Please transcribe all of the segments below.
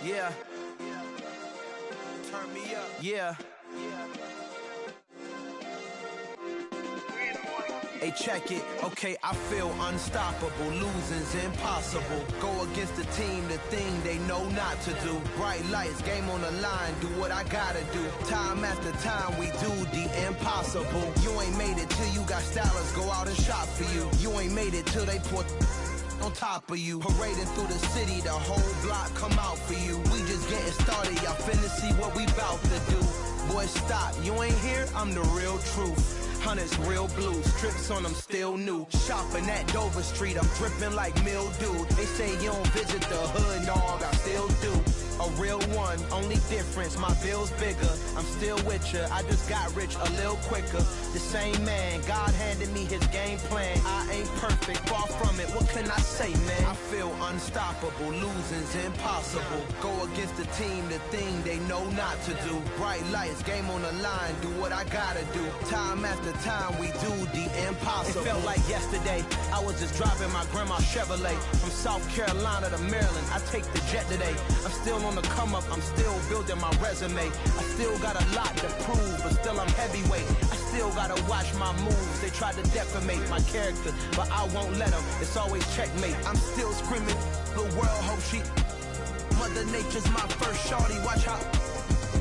Yeah. Turn me up. Yeah. Hey, check it. Okay, I feel unstoppable. Losing's impossible. Go against the team, the thing they know not to do. Bright lights, game on the line, do what I gotta do. Time after time, we do the impossible. You ain't made it till you got stylers go out and shop for you. You ain't made it till they put on top of you. Parading through the city, the whole block come out for you. We just getting started, y'all finna see what we bout to do. Boy, stop, you ain't here, I'm the real truth. Hunters, real blue, strips on them still new. Shopping at Dover Street, I'm dripping like mildew. They say you don't visit the hood, dog, I still do. A real one, only difference, my bill's bigger. I'm still with ya, I just got rich a little quicker. The same man, God handed me his game plan. I ain't perfect, far from it, what can I say, man? I feel unstoppable, losing's impossible. Go against the team, the thing they know not to do. Bright lights, game on the line, do what I gotta do. Time after time, we do the impossible. It felt like yesterday, I was just driving my grandma's Chevrolet. From South Carolina to Maryland, I take the jet today. I'm still on the come up, I'm still building my resume. I still got a lot to prove, but still I'm heavyweight. I still gotta watch my moves. They tried to defamate my character, but I won't let them. It's always checkmate. I'm still screaming, the world hope she. Mother Nature's my first shorty. Watch how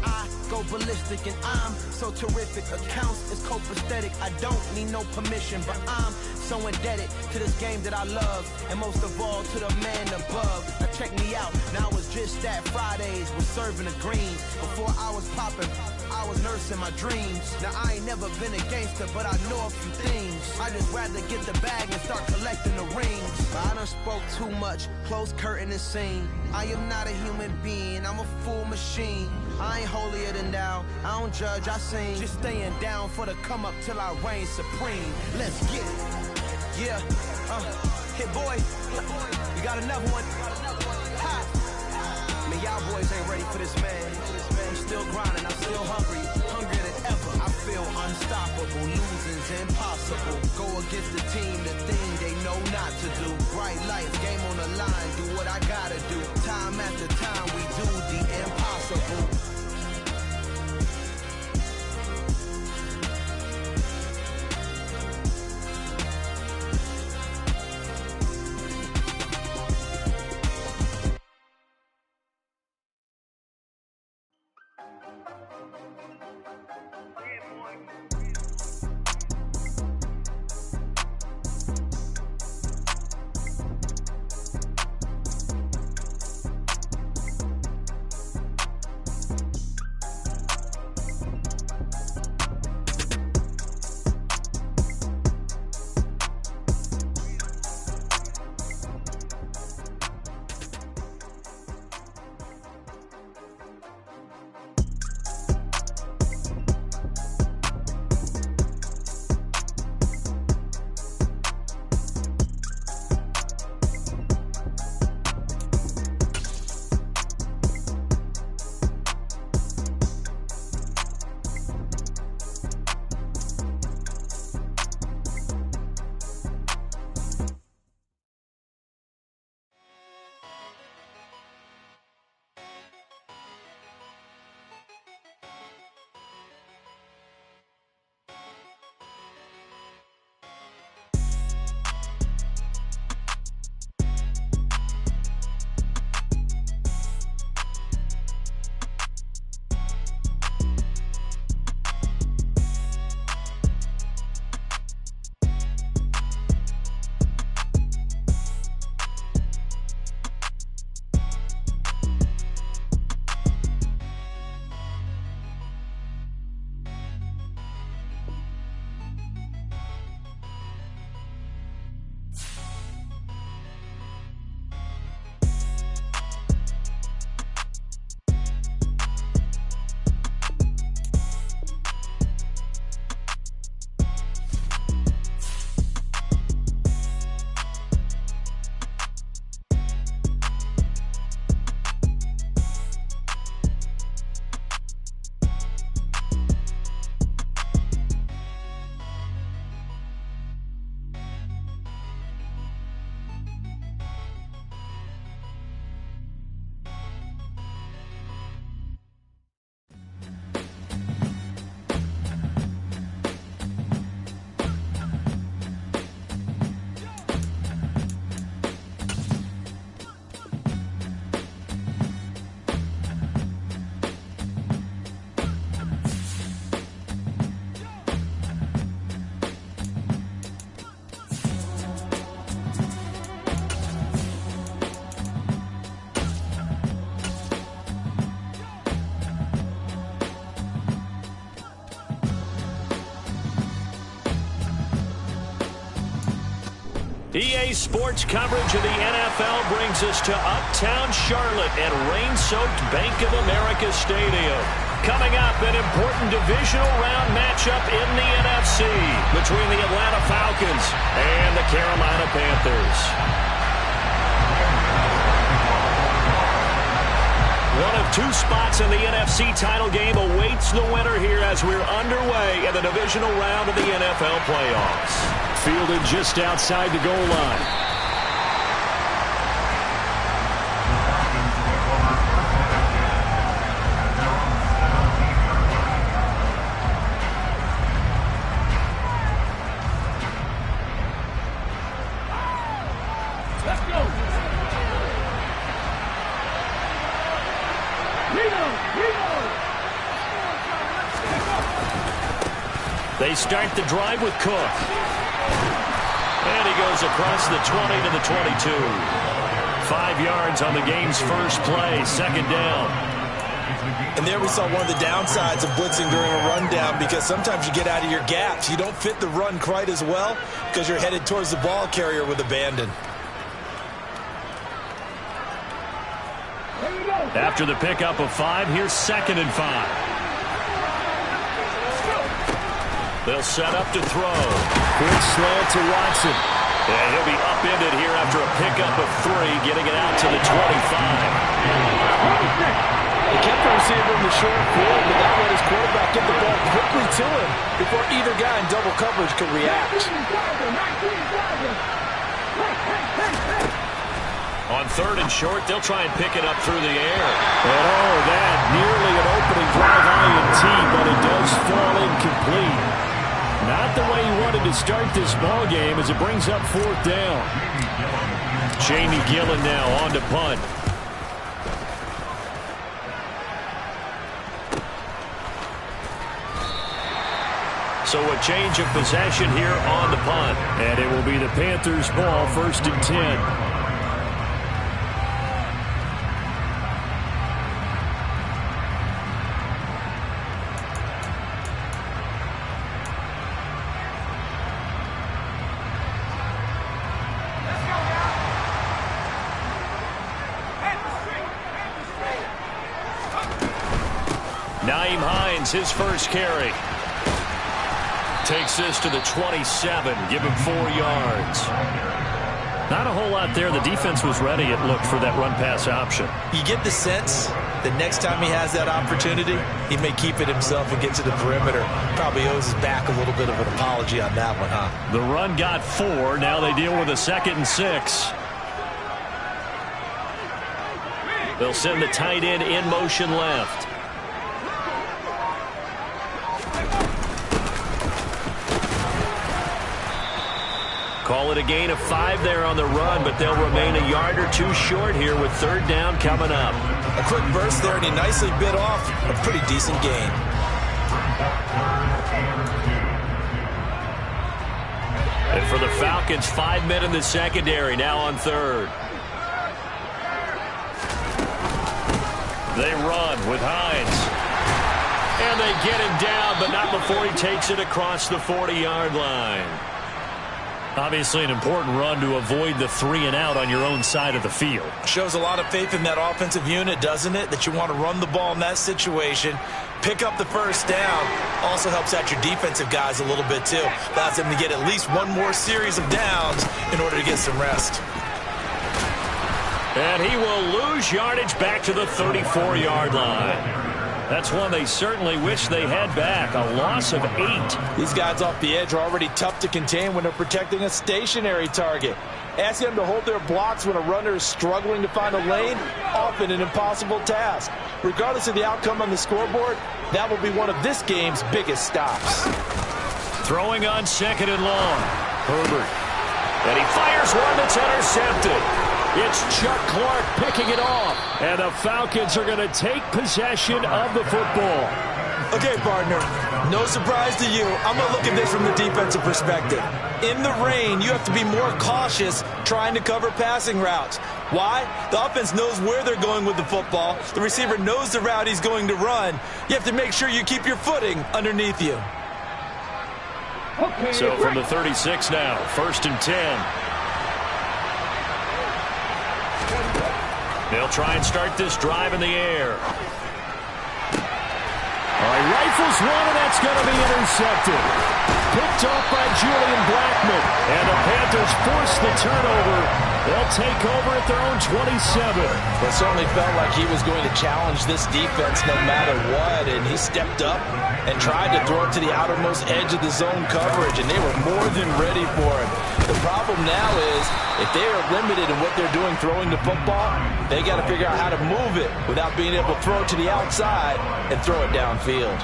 I go ballistic, and I'm so terrific. Accounts is copacetic. I don't need no permission, but I'm so indebted to this game that I love, and most of all to the man above. Now check me out, now it's just that Fridays was serving the greens. Before I was popping, I was nursing my dreams. Now I ain't never been a gangster, but I know a few things. I just rather get the bag and start collecting the rings. But I done spoke too much, close curtain and scene. I am not a human being, I'm a full machine. I ain't holier than thou, I don't judge, I sing. Just staying down for the come up till I reign supreme. Let's get it. Yeah, hit boy, you got another one. Ha. Man, y'all boys ain't ready for this, man. I'm still grinding, I'm still hungry, hungrier than ever. I feel unstoppable, losing's impossible. Go against the team, the thing they know not to do. Bright lights, game on the line, do what I gotta do. Time after time, we do the impossible. PA Sports coverage of the NFL brings us to Uptown Charlotte at rain-soaked Bank of America Stadium. Coming up, an important divisional round matchup in the NFC between the Atlanta Falcons and the Carolina Panthers. One of two spots in the NFC title game awaits the winner here as we're underway in the divisional round of the NFL playoffs. Fielded just outside the goal line. They start the drive with Cook. And he goes across the 20 to the 22. 5 yards on the game's first play, second down. And there we saw one of the downsides of blitzing during a rundown, because sometimes you get out of your gaps. You don't fit the run quite as well because you're headed towards the ball carrier with abandon. After the pickup of 5, here's 2nd and 5. They'll set up to throw. Quick slant to Watson. And he'll be upended here after a pickup of 3, getting it out to the 25. They kept the receiver in the short field, but that let his quarterback get the ball quickly to him before either guy in double coverage could react. On 3rd and short, they'll try and pick it up through the air. And oh, that nearly an opening drive INT, but it does fall incomplete. Not the way he wanted to start this ball game as it brings up 4th down. Jamie Gillen now on to punt. So a change of possession here on the punt. And it will be the Panthers' ball, 1st and 10. His first carry. Takes this to the 27. Give him 4 yards. Not a whole lot there. The defense was ready, it looked, for that run-pass option. You get the sense that next time he has that opportunity, he may keep it himself and get to the perimeter. Probably owes his back a little bit of an apology on that one, huh? The run got 4. Now they deal with a 2nd and 6. They'll send the tight end in motion left. Call it a gain of 5 there on the run, but they'll remain a yard or 2 short here with 3rd down coming up. A quick burst there, and he nicely bit off a pretty decent gain. And for the Falcons, 5 men in the secondary, now on 3rd. They run with Hines. And they get him down, but not before he takes it across the 40-yard line. Obviously an important run to avoid the 3 and out on your own side of the field. Shows a lot of faith in that offensive unit, doesn't it? That you want to run the ball in that situation. Pick up the 1st down. Also helps out your defensive guys a little bit too. Allows them to get at least one more series of downs in order to get some rest. And he will lose yardage back to the 34-yard line. That's one they certainly wish they had back. A loss of 8. These guys off the edge are already tough to contain when they're protecting a stationary target. Asking them to hold their blocks when a runner is struggling to find a lane, often an impossible task. Regardless of the outcome on the scoreboard, that will be one of this game's biggest stops. Throwing on 2nd and long. Herbert. And he fires one that's intercepted. It's Chuck Clark picking it off. And the Falcons are going to take possession of the football. Okay, partner, no surprise to you. I'm going to look at this from the defensive perspective. In the rain, you have to be more cautious trying to cover passing routes. Why? The offense knows where they're going with the football. The receiver knows the route he's going to run. You have to make sure you keep your footing underneath you. So from the 36 now, 1st and 10. They'll try and start this drive in the air. All right, rifles one, and that's going to be intercepted. Picked off by Julian Blackmon. And the Panthers force the turnover. They'll take over at their own 27. It certainly felt like he was going to challenge this defense no matter what, and he stepped up and tried to throw it to the outermost edge of the zone coverage, and they were more than ready for him. The problem now is if they are limited in what they're doing throwing the football, they got to figure out how to move it without being able to throw it to the outside and throw it downfield.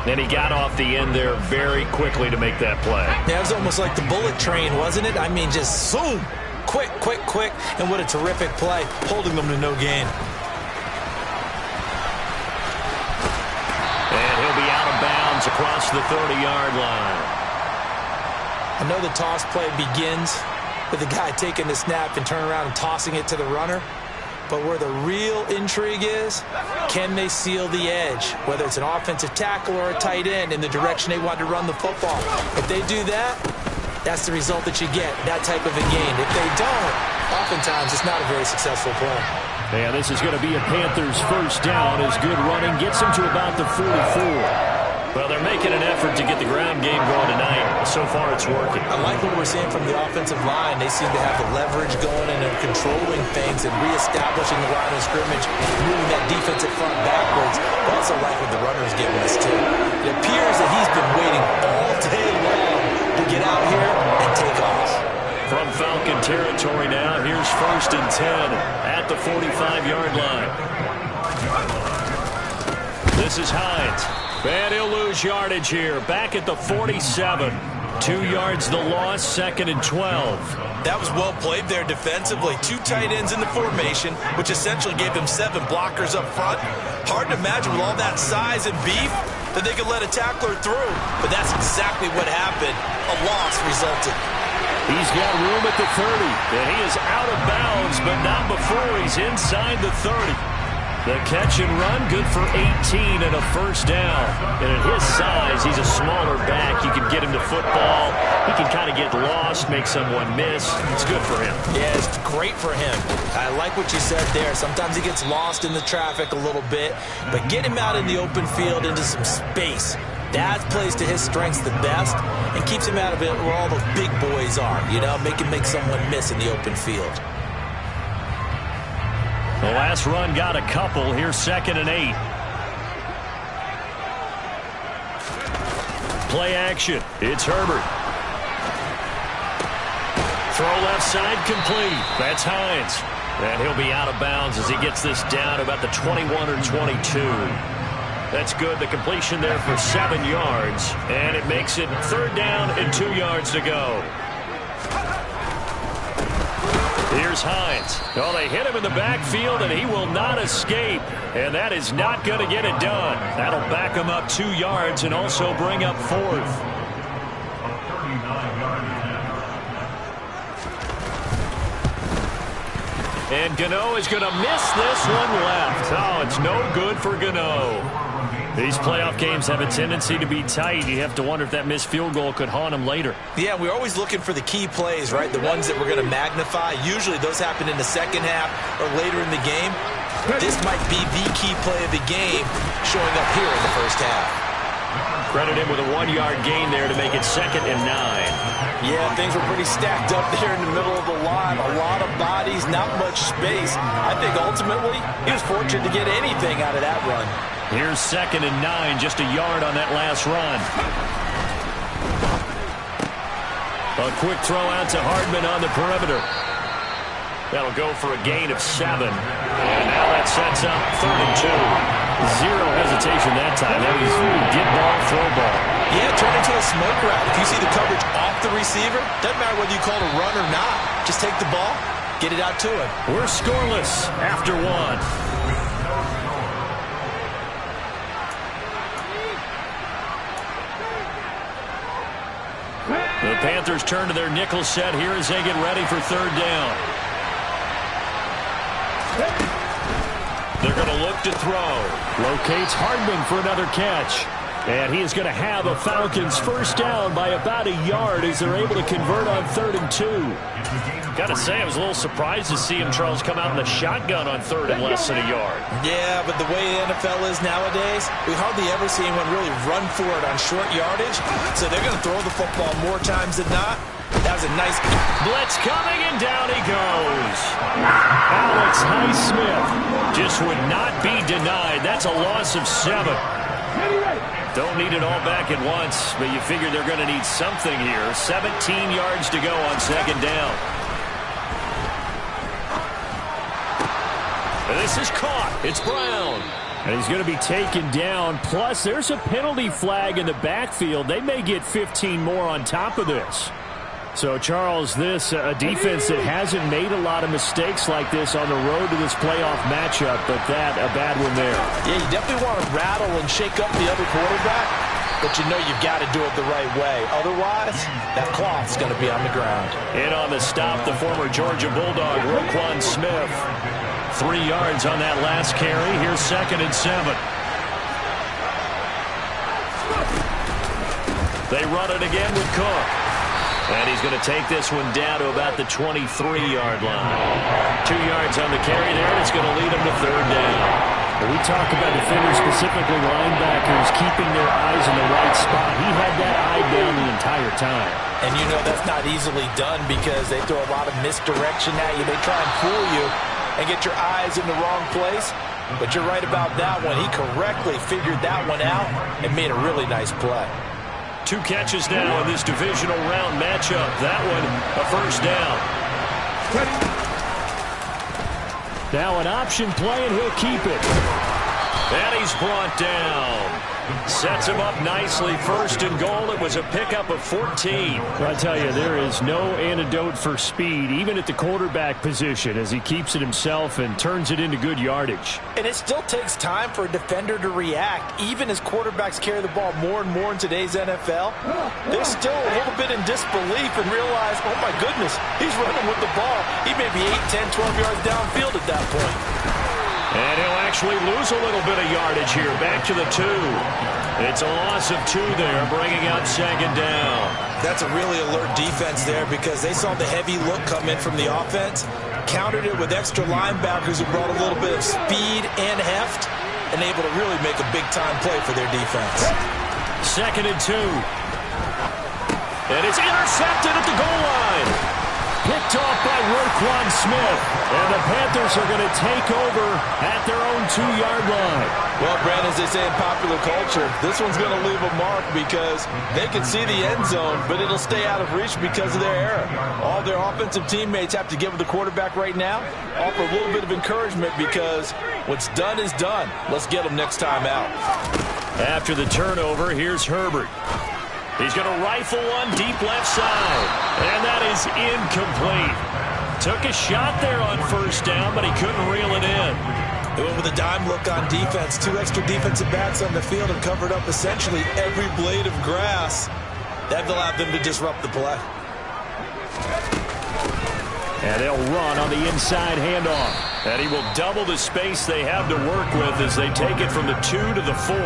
And he got off the end there very quickly to make that play. Yeah, it was almost like the bullet train, wasn't it? I mean, just zoom. Quick, quick, quick, and what a terrific play, holding them to no gain. And he'll be out of bounds across the 30-yard line. I know the toss play begins with the guy taking the snap and turning around and tossing it to the runner. But where the real intrigue is, can they seal the edge? Whether it's an offensive tackle or a tight end in the direction they want to run the football. If they do that, that's the result that you get, that type of a gain. If they don't, oftentimes it's not a very successful play. Yeah, this is going to be a Panthers first down as good running gets them to about the 44. Well, they're making an effort to get the ground game going tonight. So far, it's working. I like what we're seeing from the offensive line. They seem to have the leverage going, and they're controlling things and reestablishing the line of scrimmage, moving that defensive front backwards. I also like what the runner's giving us, too. It appears that he's been waiting all day long to get out here and take off. From Falcon territory now, here's 1st and 10 at the 45-yard line. This is Hines. And he'll lose yardage here. Back at the 47. 2 yards the loss, 2nd and 12. That was well played there defensively. 2 tight ends in the formation, which essentially gave them 7 blockers up front. Hard to imagine with all that size and beef that they could let a tackler through. But that's exactly what happened. A loss resulted. He's got room at the 30. And he is out of bounds, but not before he's inside the 30. The catch and run, good for 18 and a first down. And at his size, he's a smaller back. You can get him to football. He can kind of get lost, make someone miss. It's good for him. Yeah, it's great for him. I like what you said there. Sometimes he gets lost in the traffic a little bit. But get him out in the open field into some space. That plays to his strengths the best and keeps him out of it where all those big boys are. You know, make someone miss in the open field. The last run got a couple. Here's 2nd and 8. Play action. It's Herbert. Throw left side complete. That's Hines. And he'll be out of bounds as he gets this down about the 21 or 22. That's good. The completion there for 7 yards. And it makes it 3rd down and 2 yards to go. Here's Hines. Oh, they hit him in the backfield, and he will not escape. And that is not going to get it done. That'll back him up 2 yards and also bring up 4th. And Gano is going to miss this one left. Oh, it's no good for Gano. These playoff games have a tendency to be tight. You have to wonder if that missed field goal could haunt him later. Yeah, we're always looking for the key plays, right? The ones that we're going to magnify. Usually those happen in the second half or later in the game. This might be the key play of the game showing up here in the first half. Credit him with a 1-yard gain there to make it 2nd and 9. Yeah, things were pretty stacked up there in the middle of the line. A lot of bodies, not much space. I think ultimately he was fortunate to get anything out of that run. Here's 2nd and 9, just a yard on that last run. A quick throw out to Hardman on the perimeter. That'll go for a gain of 7. And now that sets up 3rd and 2. Zero hesitation that time. That was get ball, throw ball. Yeah, turn into a smoke route. If you see the coverage off the receiver, doesn't matter whether you call it a run or not. Just take the ball, get it out to him. We're scoreless after 1. The Panthers turn to their nickel set here as they get ready for 3rd down. They're going to look to throw. Locates Hardman for another catch. And he is going to have a Falcons first down by about a yard as they're able to convert on 3rd and 2. Got to say, I was a little surprised to see him, Charles, come out in the shotgun on 3rd and less than a yard. Yeah, but the way the NFL is nowadays, we hardly ever see anyone really run for it on short yardage. So they're going to throw the football more times than not. That was a nice blitz coming, and down he goes. Alex Highsmith just would not be denied. That's a loss of 7. Don't need it all back at once, but you figure they're going to need something here. 17 yards to go on 2nd down. And this is caught. It's Brown. And he's going to be taken down. Plus, there's a penalty flag in the backfield. They may get 15 more on top of this. So, Charles, this a defense that hasn't made a lot of mistakes like this on the road to this playoff matchup, but that a bad one there. Yeah, you definitely want to rattle and shake up the other quarterback, but you know you've got to do it the right way. Otherwise, that cloth's going to be on the ground. In on the stop, the former Georgia Bulldog, Roquan Smith. 3 yards on that last carry. Here's 2nd and 7. They run it again with Cook. And he's going to take this one down to about the 23-yard line. 2 yards on the carry there, and it's going to lead him to 3rd down. When we talk about defenders, specifically linebackers, keeping their eyes in the right spot, he had that eye down the entire time. And you know that's not easily done because they throw a lot of misdirection at you. They try and fool you and get your eyes in the wrong place. But you're right about that one. He correctly figured that one out and made a really nice play. 2 catches now in this divisional round matchup. That one, a first down. Now an option play, and he'll keep it. And he's brought down. Sets him up nicely. 1st and goal. It was a pickup of 14. Well, I tell you, there is no antidote for speed, even at the quarterback position, as he keeps it himself and turns it into good yardage. And it still takes time for a defender to react. Even as quarterbacks carry the ball more and more in today's NFL, they're still a little bit in disbelief and realize, oh my goodness, he's running with the ball. He may be 8, 10, 12 yards downfield at that point. And he'll actually lose a little bit of yardage here. Back to the 2. It's a loss of 2 there, bringing up 2nd down. That's a really alert defense there because they saw the heavy look come in from the offense, countered it with extra linebackers who brought a little bit of speed and heft, and able to really make a big-time play for their defense. 2nd and 2. And it's intercepted at the goal line. Picked off by Roquan Smith. And the Panthers are going to take over at their own 2-yard line. Well, Brandon, as they say in popular culture, this one's going to leave a mark because they can see the end zone, but it'll stay out of reach because of their error. All their offensive teammates have to give the quarterback right now, offer a little bit of encouragement because what's done is done. Let's get them next time out. After the turnover, here's Herbert. He's going to rifle one deep left side. And that is incomplete. Took a shot there on 1st down, but he couldn't reel it in. They went with a dime look on defense. 2 extra defensive backs on the field and covered up essentially every blade of grass. That allowed them to disrupt the play. And they'll run on the inside handoff. And he will double the space they have to work with as they take it from the 2 to the 4.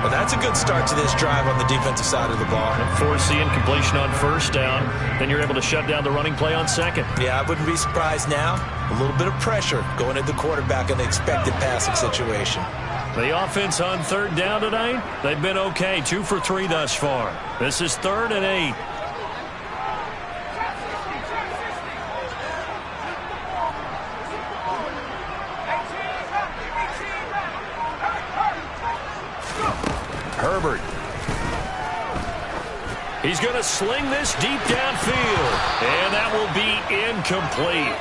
Well, that's a good start to this drive on the defensive side of the ball. Force the incompletion on 1st down. Then you're able to shut down the running play on 2nd. Yeah, I wouldn't be surprised now. A little bit of pressure going at the quarterback in the expected passing situation. The offense on 3rd down tonight, they've been okay. 2 for 3 thus far. This is 3rd and 8. Herbert. He's going to sling this deep downfield. And that will be incomplete.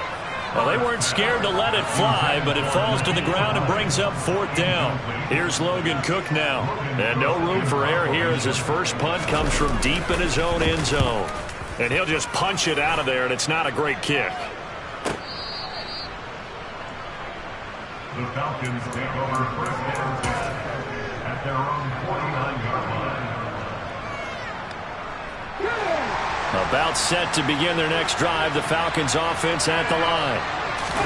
Well, they weren't scared to let it fly, but it falls to the ground and brings up 4th down. Here's Logan Cook now. And no room for error here as his first punt comes from deep in his own end zone. And he'll just punch it out of there, and it's not a great kick. The Falcons take over 1st and 10 at their own 49-yard line. About set to begin their next drive. The Falcons offense at the line.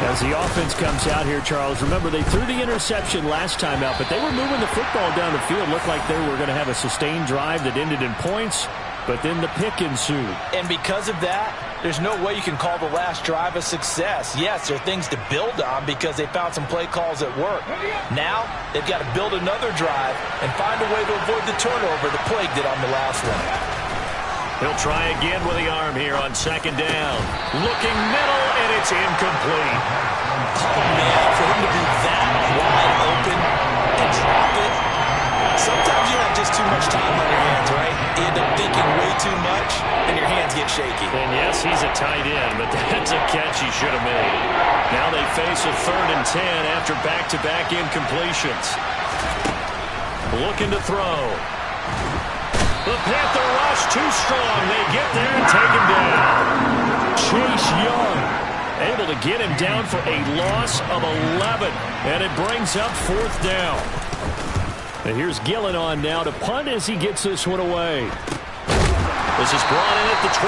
As the offense comes out here, Charles, remember they threw the interception last time out, but they were moving the football down the field. Looked like they were going to have a sustained drive that ended in points, but then the pick ensued. And because of that, there's no way you can call the last drive a success. Yes, there are things to build on because they found some play calls that work. Now, they've got to build another drive and find a way to avoid the turnover the plague did on the last one. He'll try again with the arm here on second down. Looking middle, and it's incomplete. Oh, man, for him to be that wide open and drop it. Sometimes you have just too much time on your hands, right? You end up thinking way too much, and your hands get shaky. And yes, he's a tight end, but that's a catch he should have made. Now they face a 3rd and 10 after back-to-back incompletions. Looking to throw. The Panther rush too strong. They get there and take him down. Chase Young able to get him down for a loss of 11. And it brings up 4th down. And here's Gillen on now to punt as he gets this one away. This is brought in at the 21.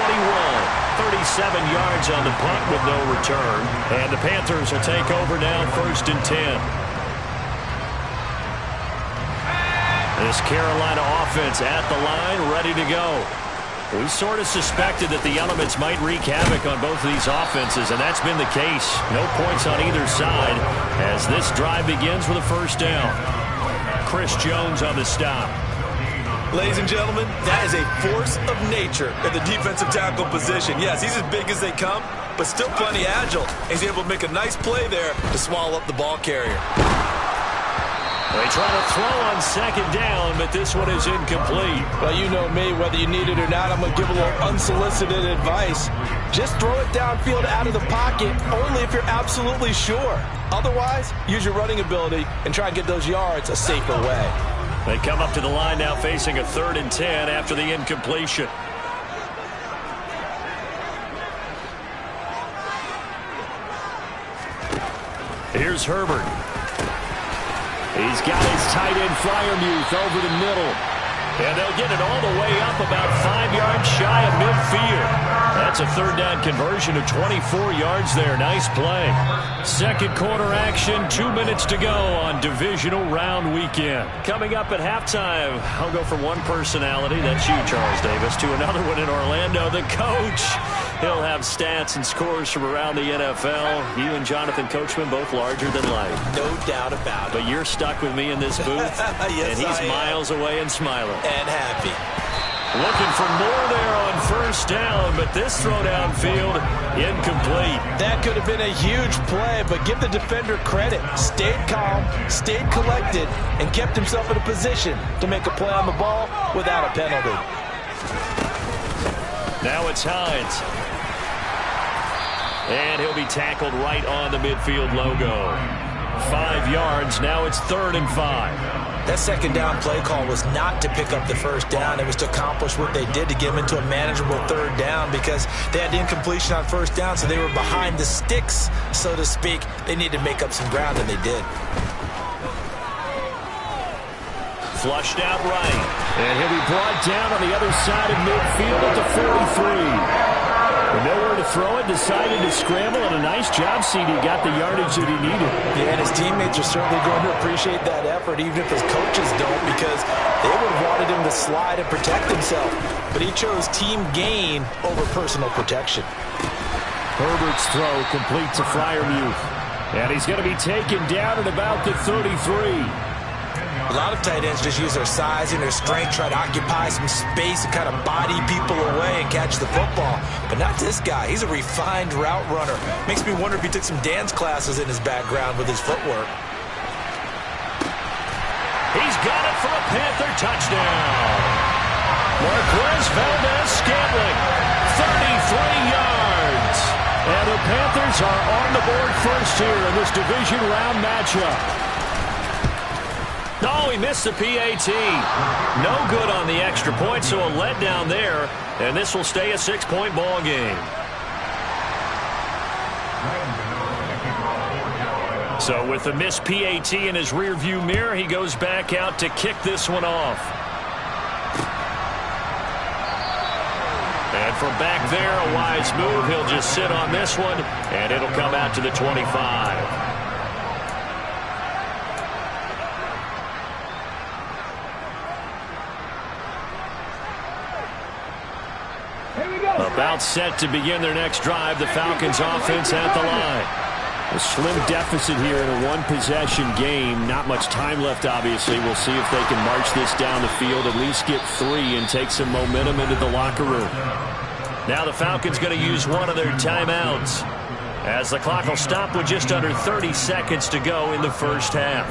37 yards on the punt with no return. And the Panthers will take over now 1st and 10. This Carolina offense at the line, ready to go. We sort of suspected that the elements might wreak havoc on both of these offenses, and that's been the case. No points on either side as this drive begins with a 1st down. Chris Jones on the stop. Ladies and gentlemen, that is a force of nature at the defensive tackle position. Yes, he's as big as they come, but still plenty agile. He's able to make a nice play there to swallow up the ball carrier. They try to throw on 2nd down, but this one is incomplete. Well, you know me, whether you need it or not, I'm going to give a little unsolicited advice. Just throw it downfield out of the pocket, only if you're absolutely sure. Otherwise, use your running ability and try and get those yards a safer way. They come up to the line now facing a 3rd and 10 after the incompletion. Here's Herbert. He's got his tight end Fryermuth over the middle. And they'll get it all the way up about 5 yards shy of midfield. That's a 3rd down conversion of 24 yards there. Nice play. 2nd quarter action, 2 minutes to go on divisional round weekend. Coming up at halftime, I'll go from one personality, that's you, Charles Davis, to another one in Orlando, the coach. He'll have stats and scores from around the NFL. You and Jonathan Coachman both larger than life. No doubt about it. But you're stuck with me in this booth, yes, and he's miles away and smiling. And happy. Looking for more there on 1st down, but this throw downfield, incomplete. That could have been a huge play, but give the defender credit. Stayed calm, stayed collected, and kept himself in a position to make a play on the ball without a penalty. Now it's Hines. And he'll be tackled right on the midfield logo. 5 yards, now it's 3rd and 5. That 2nd down play call was not to pick up the 1st down. It was to accomplish what they did to get them into a manageable 3rd down because they had the incompletion on 1st down, so they were behind the sticks, so to speak. They needed to make up some ground, and they did. Flushed out right. And he'll be brought down on the other side of midfield at the 43. With nowhere to throw it, decided to scramble, and a nice job, CD. Got the yardage that he needed. Yeah, and his teammates are certainly going to appreciate that effort, even if his coaches don't, because they would have wanted him to slide and protect himself. But he chose team gain over personal protection. Herbert's throw complete to Fryermuth. And he's going to be taken down at about the 33. A lot of tight ends just use their size and their strength, try to occupy some space and kind of body people away and catch the football. But not this guy. He's a refined route runner. Makes me wonder if he took some dance classes in his background with his footwork. He's got it for a Panther touchdown. Marquez Valdez-Scantling, 33 yards. And the Panthers are on the board first here in this division round matchup. No, he missed the PAT. No good on the extra point, so a letdown there. And this will stay a 6-point ball game. So with the missed PAT in his rearview mirror, he goes back out to kick this one off. And from back there, a wise move. He'll just sit on this one, and it'll come out to the 25. About set to begin their next drive. The Falcons offense at the line. A slim deficit here in a one-possession game. Not much time left, obviously. We'll see if they can march this down the field, at least get 3, and take some momentum into the locker room. Now the Falcons going to use one of their timeouts, as the clock will stop with just under 30 seconds to go in the first half.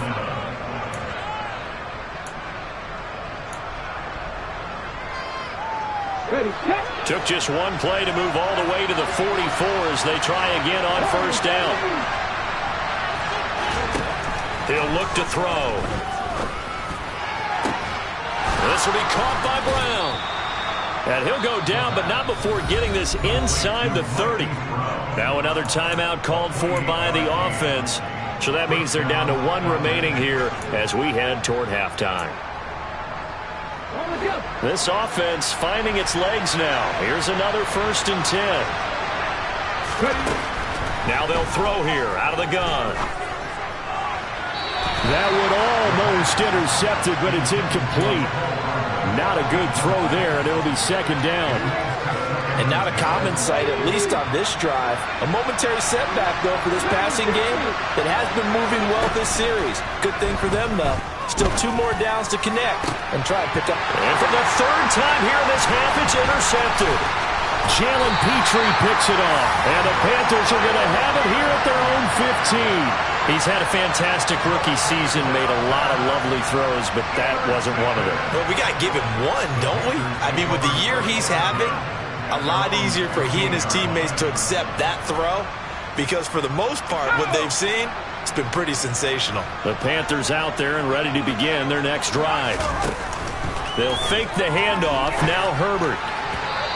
Took just one play to move all the way to the 44 as they try again on first down. He'll look to throw. This will be caught by Brown. And he'll go down, but not before getting this inside the 30. Now another timeout called for by the offense. So that means they're down to 1 remaining here as we head toward halftime. This offense finding its legs now. Here's another 1st and 10. Now they'll throw here out of the gun. That would almost intercepted, but it's incomplete. Not a good throw there, and it'll be 2nd down. And not a common sight, at least on this drive. A momentary setback, though, for this passing game that has been moving well this series. Good thing for them, though. Still 2 more downs to connect and try to pick up. And for the 3rd time here in this half, it's intercepted. Jalen Petrie picks it off, and the Panthers are going to have it here at their own 15. He's had a fantastic rookie season, made a lot of lovely throws, but that wasn't one of them. Well, we got to give him one, don't we? I mean, with the year he's having, a lot easier for he and his teammates to accept that throw, because for the most part, what they've seen, it's been pretty sensational. The Panthers out there and ready to begin their next drive. They'll fake the handoff. Now Herbert.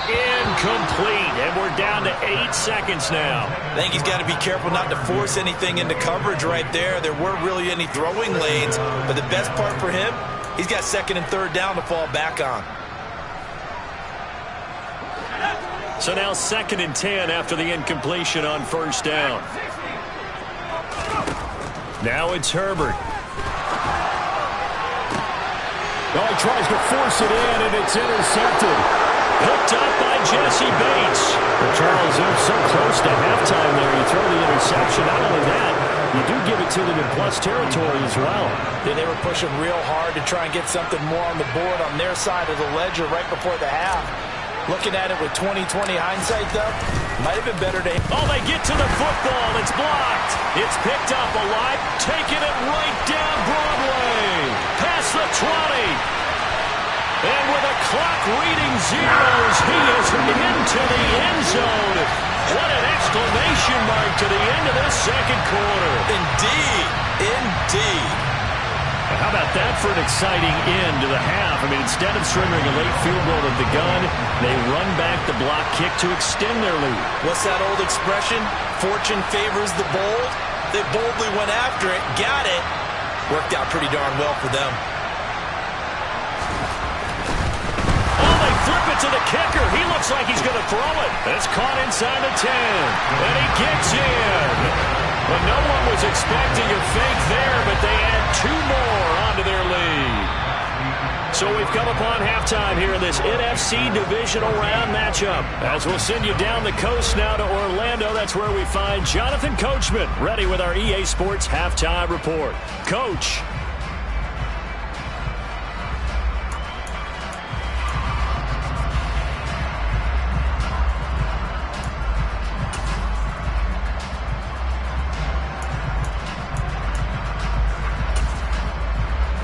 Incomplete, and we're down to 8 seconds now. I think he's got to be careful not to force anything into coverage right there. There weren't really any throwing lanes, but the best part for him, he's got 2nd and 3rd down to fall back on. So now 2nd and 10 after the incompletion on 1st down. Now it's Herbert. Oh, he tries to force it in, and it's intercepted. Hooked up by Jesse Bates. Well, Charles, they're so close to halftime there. You throw the interception. Not only that, you do give it to them in plus territory as well. Yeah, they were pushing real hard to try and get something more on the board on their side of the ledger right before the half. Looking at it with 20/20 hindsight, though, might have been better to... Oh, they get to the football. It's blocked. It's picked up alive, taking it right down Broadway. Past the 20. And with a clock reading zeros, he is into the end zone. What an exclamation mark to the end of this 2nd quarter. Indeed. Indeed. How about that for an exciting end to the half? I mean, instead of surrendering a late field goal at the gun, they run back the block kick to extend their lead. What's that old expression? Fortune favors the bold. They boldly went after it, got it. Worked out pretty darn well for them. Oh, they flip it to the kicker. He looks like he's going to throw it. It's caught inside the 10. And he gets in. But no one was expecting a fake there, but they add 2 more onto their lead. So we've come upon halftime here in this NFC Divisional Round matchup. As we'll send you down the coast now to Orlando, that's where we find Jonathan Coachman, ready with our EA Sports Halftime Report. Coach.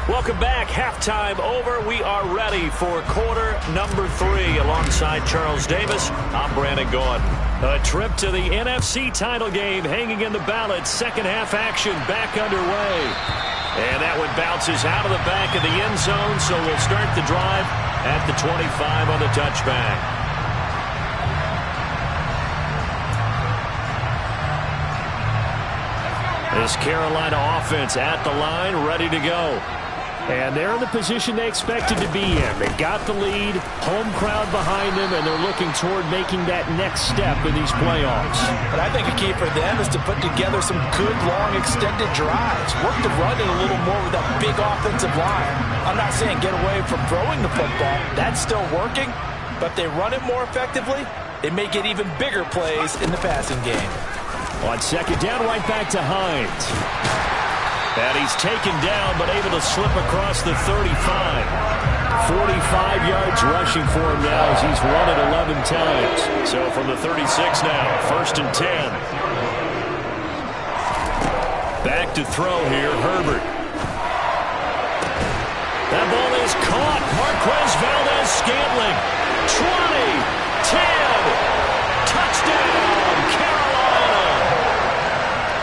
Welcome back. Halftime over. We are ready for quarter number 3. Alongside Charles Davis, I'm Brandon Gordon. A trip to the NFC title game hanging in the balance. 2nd half action back underway. And that one bounces out of the back of the end zone, so we'll start the drive at the 25 on the touchback. This Carolina offense at the line, ready to go. And they're in the position they expected to be in. They got the lead, home crowd behind them, and they're looking toward making that next step in these playoffs. But I think a key for them is to put together some good, long, extended drives. Work the run in a little more with that big offensive line. I'm not saying get away from throwing the football. That's still working. But if they run it more effectively, they may get even bigger plays in the passing game. On second down, right back to Hines. And he's taken down, but able to slip across the 35. 45 yards rushing for him now as he's run it 11 times. So from the 36 now, 1st and 10. Back to throw here, Herbert. That ball is caught. Marquez Valdez-Scantling. 20, 10, touchdown, Carolina.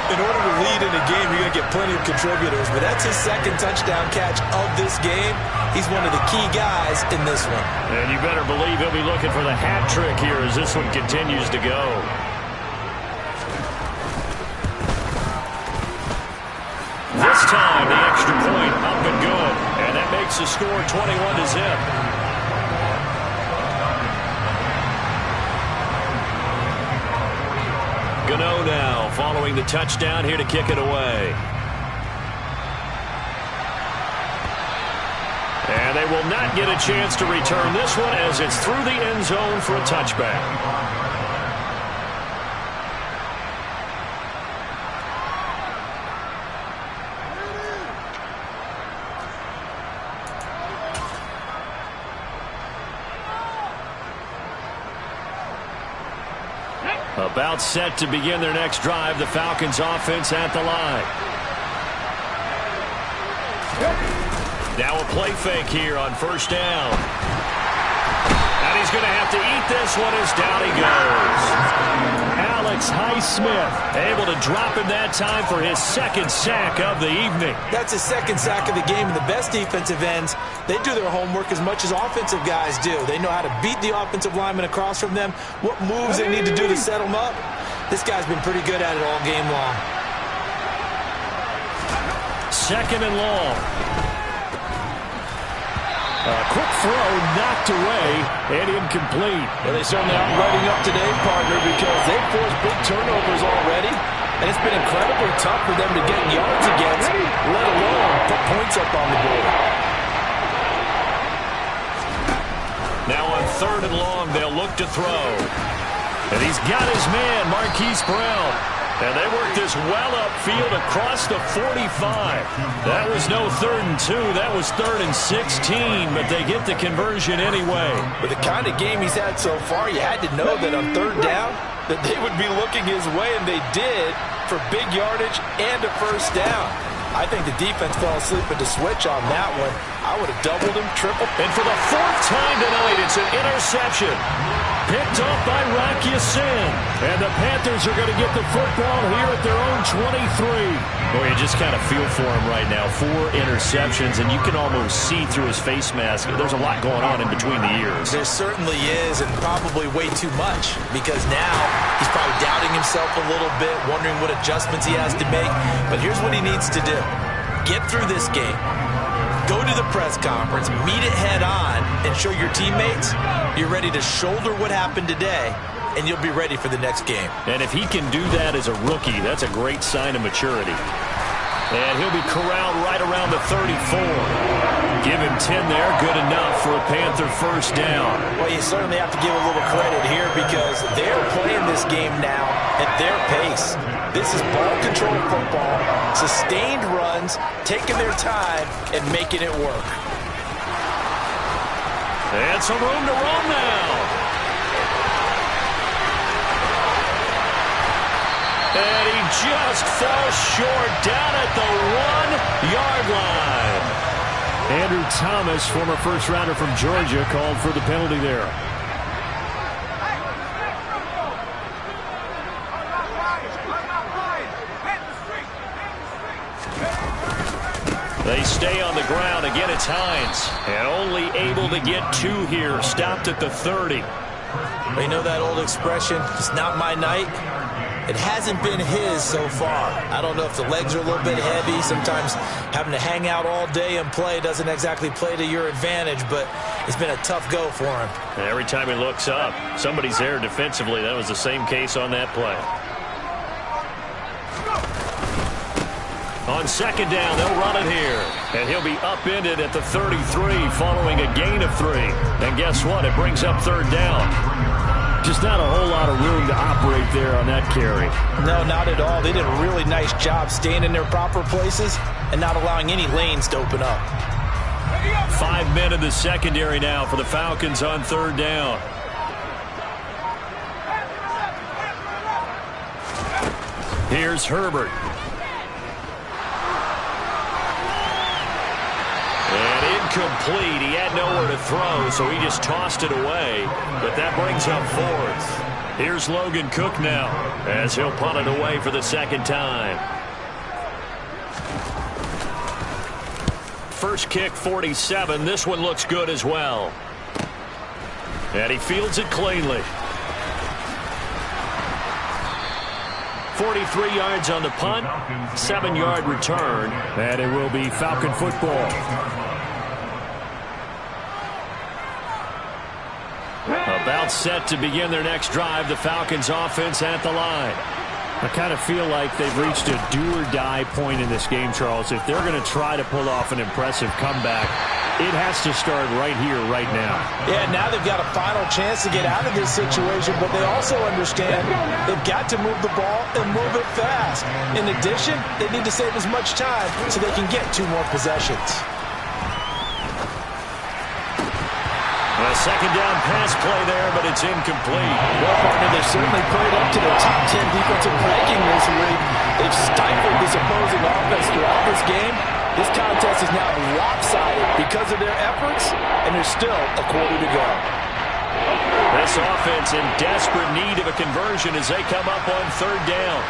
In order to lead in a game, you're going to get plenty of contributors, but that's his second touchdown catch of this game. He's one of the key guys in this one. And you better believe he'll be looking for the hat trick here as this one continues to go. This time, the extra point up and good, and that makes the score 21-0. Gano now following the touchdown here to kick it away. And they will not get a chance to return this one as it's through the end zone for a touchback. About set to begin their next drive, the Falcons offense at the line. Now a play fake here on 1st down. And he's going to have to eat this one as down he goes. Alex Highsmith able to drop him that time for his second sack of the evening. That's his second sack of the game, and the best defensive ends, they do their homework as much as offensive guys do. They know how to beat the offensive lineman across from them, what moves they need to do to set them up. This guy's been pretty good at it all game long. 2nd and long. A quick throw knocked away and incomplete. Well, they certainly aren't letting up today, partner, because they've forced big turnovers already. And it's been incredibly tough for them to get yards against, let alone put points up on the board. Now on 3rd and long, they'll look to throw. And he's got his man, Marquise Brown. And they work this well upfield across the 45. That was no 3rd and 2. That was 3rd and 16, but they get the conversion anyway. With the kind of game he's had so far, you had to know that on 3rd down, that they would be looking his way, and they did for big yardage and a 1st down. I think the defense fell asleep at the switch on that one. I would have doubled him, tripled. And for the 4th time tonight, it's an interception. Picked off by Rock Ya-Sin. And the Panthers are going to get the football here at their own 23. Boy, you just kind of feel for him right now. 4 interceptions, and you can almost see through his face mask. There's a lot going on in between the ears. There certainly is, and probably way too much, because now he's probably doubting himself a little bit, wondering what adjustments he has to make. But here's what he needs to do. Get through this game. Go to the press conference, meet it head on, and show your teammates you're ready to shoulder what happened today, and you'll be ready for the next game. And if he can do that as a rookie, that's a great sign of maturity. And he'll be corralled right around the 34. Give him 10 there, good enough for a Panther 1st down. Well, you certainly have to give a little credit here because they're playing this game now at their pace. This is ball control football, sustained runs, taking their time, and making it work. And some room to run now. And he just falls short down at the 1-yard line. Andrew Thomas, former first-rounder from Georgia, called for the penalty there. They stay on the ground. Again, it's Hines. And only able to get 2 here. Stopped at the 30. You know that old expression, it's not my night? It hasn't been his so far. I don't know if the legs are a little bit heavy. Sometimes having to hang out all day and play doesn't exactly play to your advantage, but it's been a tough go for him. And every time he looks up, somebody's there defensively. That was the same case on that play. On second down, they'll run it here. And he'll be upended at the 33 following a gain of 3. And guess what? It brings up third down. Just not a whole lot of room to operate there on that carry. No, not at all. They did a really nice job staying in their proper places and not allowing any lanes to open up. 5 men in the secondary now for the Falcons on third down. Here's Herbert. Complete. He had nowhere to throw, so he just tossed it away. But that brings up fourth. Here's Logan Cook now as he'll punt it away for the second time. First kick, 47. This one looks good as well. And he fields it cleanly. 43 yards on the punt, 7-yard return, and it will be Falcon football. About set to begin their next drive, the Falcons offense at the line. I kind of feel like they've reached a do-or-die point in this game, Charles. If they're going to try to pull off an impressive comeback, it has to start right here, right now. Yeah, now they've got a final chance to get out of this situation, but they also understand they've got to move the ball and move it fast. In addition, they need to save as much time so they can get 2 more possessions. A second down pass play there, but it's incomplete. Well, partner, they've certainly played up to their top 10 defensive ranking this week. They've stifled this opposing offense throughout this game. This contest is now lopsided because of their efforts, and there's still a quarter to go. This offense in desperate need of a conversion as they come up on third down.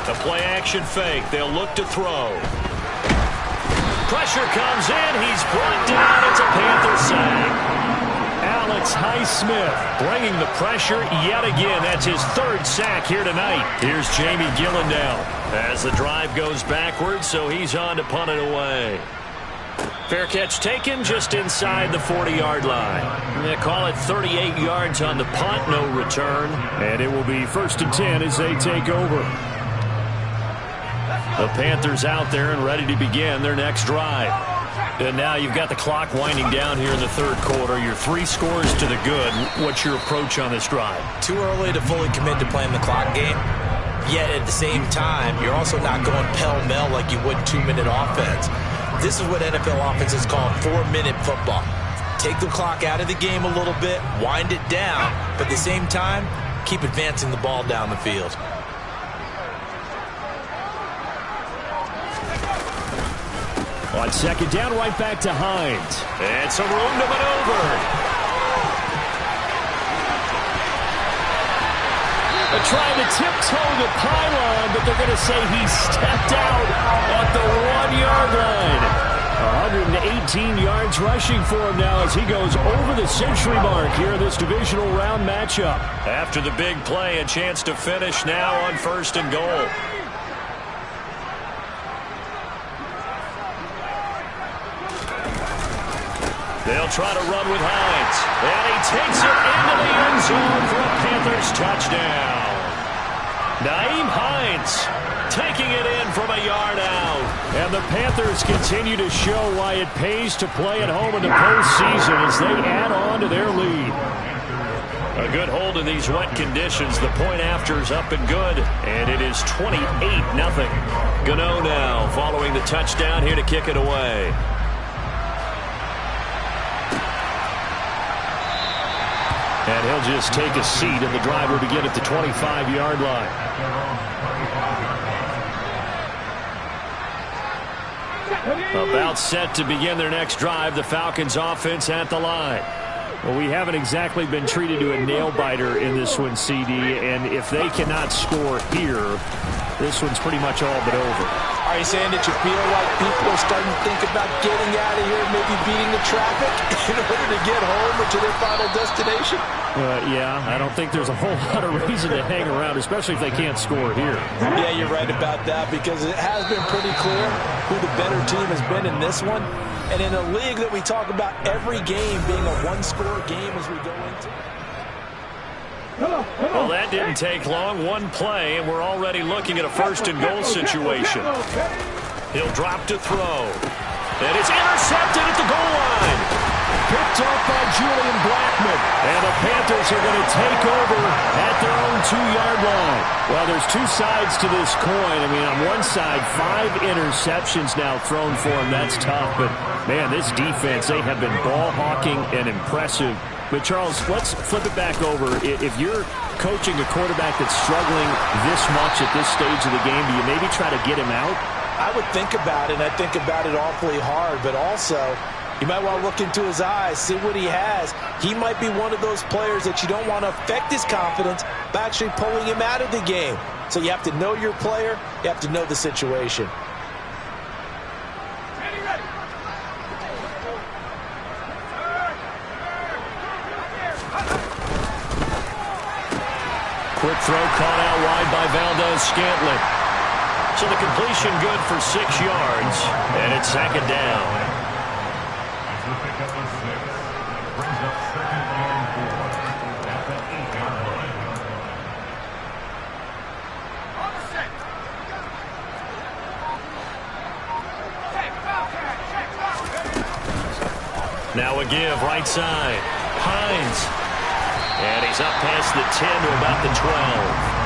The play action fake. They'll look to throw. Pressure comes in. He's brought down. It's a Panther sack. Alex Highsmith bringing the pressure yet again. That's his 3rd sack here tonight. Here's Jamie Gillandale as the drive goes backwards, so he's on to punt it away. Fair catch taken just inside the 40-yard line. They call it 38 yards on the punt, no return. And it will be 1st and 10 as they take over. The Panthers out there and ready to begin their next drive. And now you've got the clock winding down here in the 3rd quarter. You're 3 scores to the good. What's your approach on this drive? Too early to fully commit to playing the clock game. Yet at the same time, you're also not going pell-mell like you would 2-minute offense. This is what NFL offenses call 4-minute football. Take the clock out of the game a little bit, wind it down, but at the same time, keep advancing the ball down the field. On second down, right back to Hines. And some room to maneuver. They're trying to tiptoe the pylon, but they're going to say he stepped out at the 1-yard line. 118 yards rushing for him now as he goes over the century mark here in this divisional round matchup. After the big play, a chance to finish now on 1st and goal. They'll try to run with Hines. And he takes it into the end zone for a Panthers touchdown. Nyheim Hines taking it in from a yard out. And the Panthers continue to show why it pays to play at home in the postseason as they add on to their lead. A good hold in these wet conditions. The point after is up and good. And it is 28-0. Gano now following the touchdown here to kick it away. And he'll just take a seat, and the drive will begin at the 25-yard line. About set to begin their next drive, the Falcons offense at the line. Well, we haven't exactly been treated to a nail-biter in this one, CD, and if they cannot score here, this one's pretty much all but over. Are you saying that you feel like people are starting to think about getting out of here, maybe beating the traffic in order to get home or to their final destination? Yeah, I don't think there's a whole lot of reason to hang around, especially if they can't score here. Yeah, you're right about that, because it has been pretty clear who the better team has been in this one. And in a league that we talk about every game being a one-score game as we go into. Well, that didn't take long. One play, and we're already looking at a first-and-goal situation. He'll drop to throw. And it's intercepted at the goal line. Picked up by Julian Blackmon. And the Panthers are going to take over at their own 2-yard line. Well, there's two sides to this coin. I mean, on one side, 5 interceptions now thrown for him. That's tough. But, man, this defense, they have been ball hawking and impressive. But, Charles, let's flip it back over. If you're coaching a quarterback that's struggling this much at this stage of the game, do you maybe try to get him out? I would think about it, and I think about it awfully hard. But also, you might want to look into his eyes, see what he has. He might be one of those players that you don't want to affect his confidence by actually pulling him out of the game. So you have to know your player. You have to know the situation. Quick throw caught out wide by Valdez-Scantling. So the completion good for 6 yards, and it's second down. As the pickup of 6 brings up second and 4 at the 8-yard line. Now a give, right side. Hines. And he's up past the 10 to about the 12.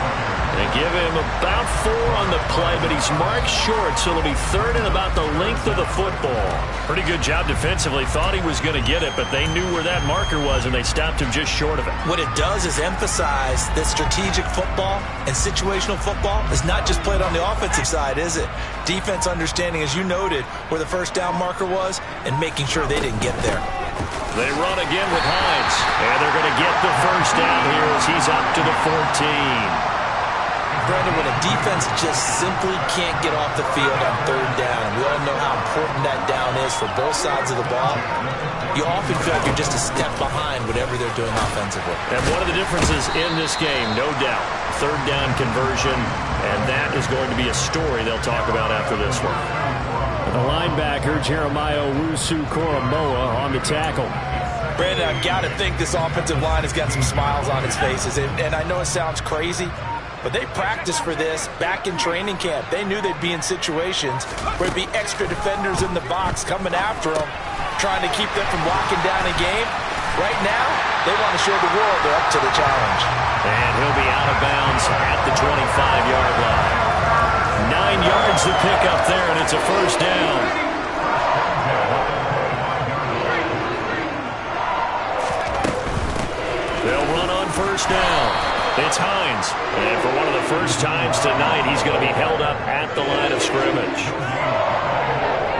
They give him about 4 on the play, but he's marked short, so it'll be third and about the length of the football. Pretty good job defensively. Thought he was going to get it, but they knew where that marker was, and they stopped him just short of it. What it does is emphasize that strategic football and situational football is not just played on the offensive side, is it? Defense understanding, as you noted, where the first down marker was and making sure they didn't get there. They run again with Hines, and they're going to get the first down here as he's up to the 14. Brandon, when a defense just simply can't get off the field on third down, we all know how important that down is for both sides of the ball. You often feel like you're just a step behind whatever they're doing offensively. And one of the differences in this game, no doubt, third down conversion, and that is going to be a story they'll talk about after this one. The linebacker, Jeremiah Owusu-Koramoah, on the tackle. Brandon, I've got to think this offensive line has got some smiles on its faces. And I know it sounds crazy, but they practiced for this back in training camp. They knew they'd be in situations where there'd be extra defenders in the box coming after them, trying to keep them from locking down a game. Right now, they want to show the world they're up to the challenge. And he'll be out of bounds at the 25-yard line. 9 yards to pick up there, and it's a first down. They'll run on first down. It's Hines, and for one of the first times tonight, he's going to be held up at the line of scrimmage.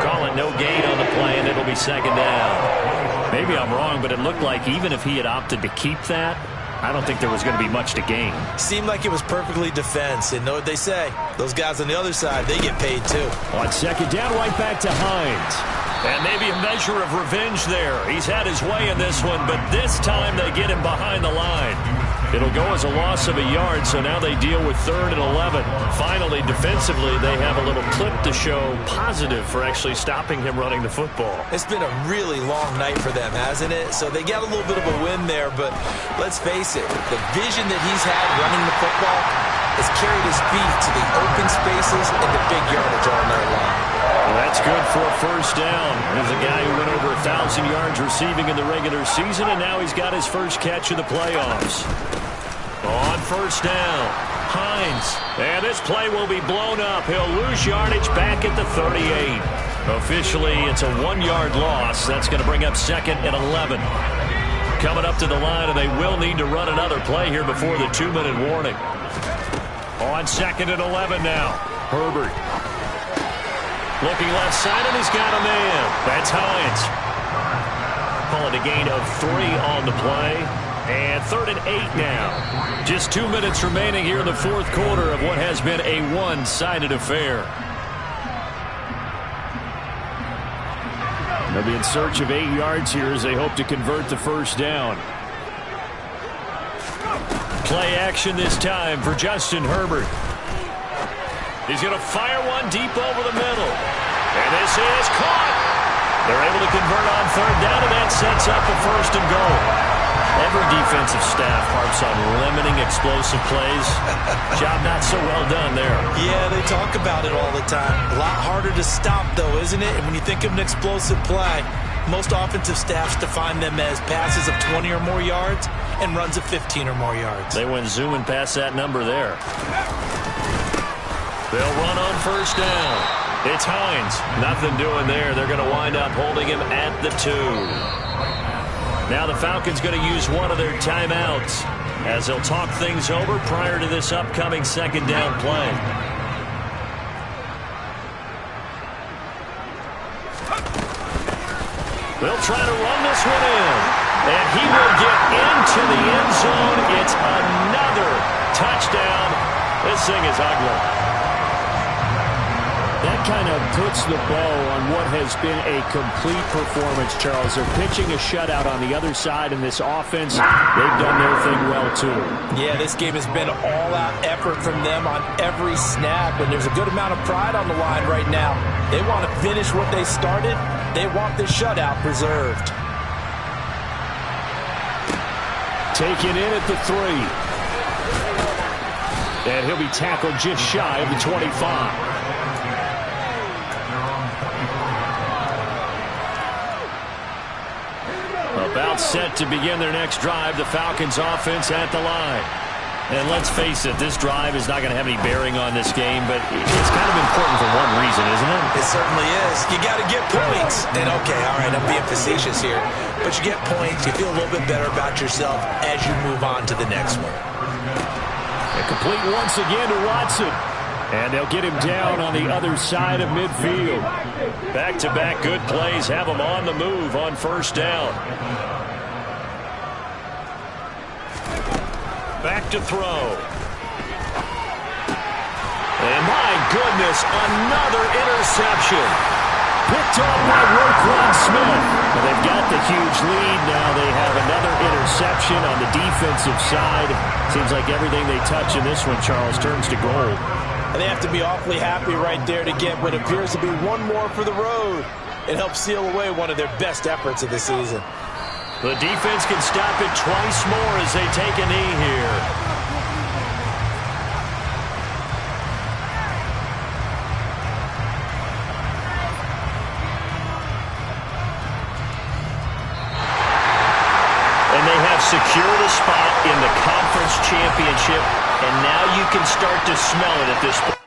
Call it no gain on the play, and it'll be second down. Maybe I'm wrong, but it looked like even if he had opted to keep that, I don't think there was going to be much to gain. Seemed like it was perfectly defense, and know what they say. Those guys on the other side, they get paid too. On second down, right back to Hines. And maybe a measure of revenge there. He's had his way in this one, but this time they get him behind the line. It'll go as a loss of a yard, so now they deal with 3rd and 11. Finally, defensively, they have a little clip to show positive for actually stopping him running the football. It's been a really long night for them, hasn't it? So they got a little bit of a win there, but let's face it, the vision that he's had running the football has carried his feet to the open spaces and the big yardage all night long. Well, that's good for a first down. There's a guy who went over 1,000 yards receiving in the regular season, and now he's got his first catch of the playoffs. On first down, Hines. And this play will be blown up. He'll lose yardage back at the 38. Officially, it's a 1-yard loss. That's going to bring up 2nd and 11. Coming up to the line, and they will need to run another play here before the 2-minute warning. On 2nd and 11 now, Herbert. Looking left side, and he's got a man. That's Hines. Call it a gain of 3 on the play. And 3rd and 8 now. Just 2 minutes remaining here in the fourth quarter of what has been a one-sided affair. They'll be in search of 8 yards here as they hope to convert the first down. Play action this time for Justin Herbert. He's going to fire one deep over the middle. And this is caught. They're able to convert on third down, and that sets up a first and goal. Every defensive staff harps on limiting explosive plays. Job not so well done there. Yeah, they talk about it all the time. A lot harder to stop, though, isn't it? And when you think of an explosive play, most offensive staffs define them as passes of 20 or more yards and runs of 15 or more yards. They went zooming past that number there. They'll run on first down. It's Hines. Nothing doing there. They're going to wind up holding him at the 2. Now the Falcons going to use one of their timeouts as they'll talk things over prior to this upcoming second down play. They'll try to run this one in. And he will get into the end zone. It's another touchdown. This thing is ugly. That kind of puts the bow on what has been a complete performance, Charles. They're pitching a shutout on the other side in this offense. They've done their thing well, too. Yeah, this game has been all-out effort from them on every snap, and there's a good amount of pride on the line right now. They want to finish what they started. They want this shutout preserved. Taken in at the 3. And he'll be tackled just shy of the 25. About set to begin their next drive, the Falcons offense at the line. And let's face it, this drive is not going to have any bearing on this game, but it's kind of important for one reason, isn't it? It certainly is. You got to get points. And okay, all right, I'm being facetious here. But you get points, you feel a little bit better about yourself as you move on to the next one. And complete once again to Watson. And they'll get him down on the other side of midfield. Back-to-back good plays have him on the move on first down. Back to throw. And my goodness, another interception. Picked off by Roquan Smith. Well, they've got the huge lead. Now they have another interception on the defensive side. Seems like everything they touch in this one, Charles, turns to gold. And they have to be awfully happy right there to get what appears to be one more for the road. It helps seal away one of their best efforts of the season. The defense can stop it twice more as they take a knee here. And they have secured a spot in the conference championship, and now you can start to smell it at this point.